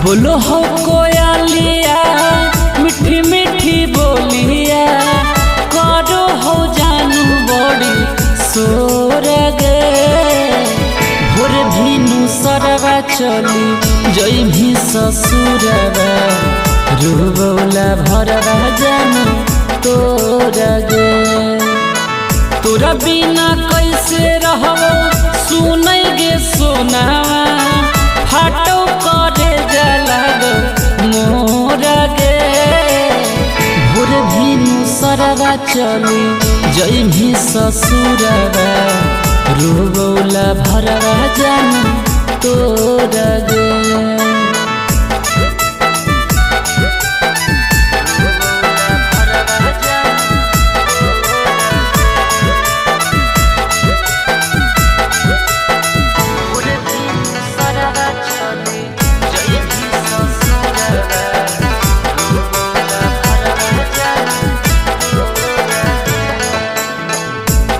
बोलो हो कोयलिया मीठी मीठी बोलिया करो हो जानू बड़ी सोरगे भोर भीनु सरवा चली जई भी ससुरवा रूबौला भरवा जानू तोरगे तोरा बिना कैसे रहबो सुनै गे सोनावा फाटो करे जलागो मोरा गे भोर भीनु सरवा चली जई भी ससुरवा रूबौला भरवा जानू तोरा गे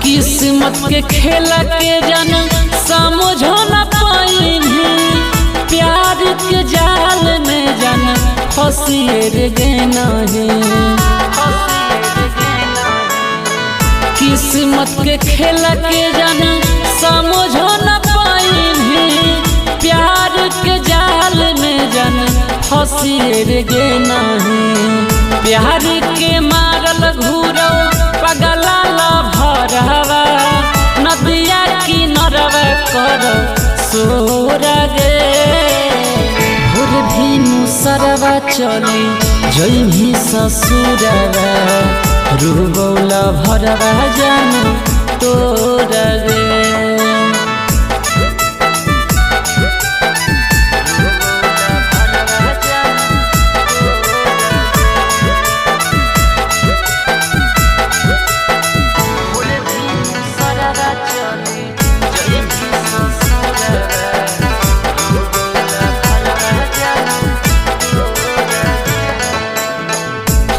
किस्मत के खेला के जन समझो न पाइनी प्यार के जाल में जन फसिएर गे नहीं किस्मत के खेला के जन समझो न पाइनी प्यार के जाल में जन फसिएर गे नहीं प्यार के मारल घूरो पगला भरवा नदिया की नरवा कर सोरा गे भोर भीनु सरवा चली जई भी ससुरवा रूबौला भरवा जानू तोरा गे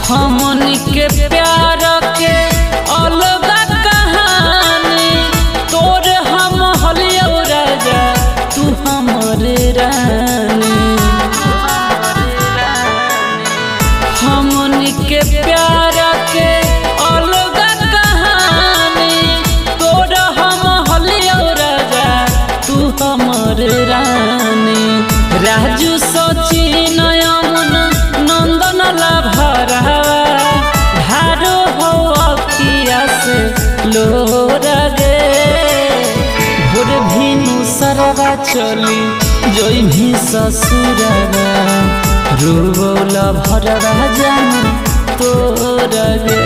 हमनी के प्यार के अलग कहानी तोर हम हलियो राजा तू हमरे रानी हमनी के प्यार के अलग कहानी तोर हम हलियो राजा तू हमरे रानी राजू सचिन यमुन नंदन ला भरवा धारो हो अखिया से लोरा गे भोर भीनु सरवा चली जई भी ससुरवा रूबौला भरवा जानू तोरा गे।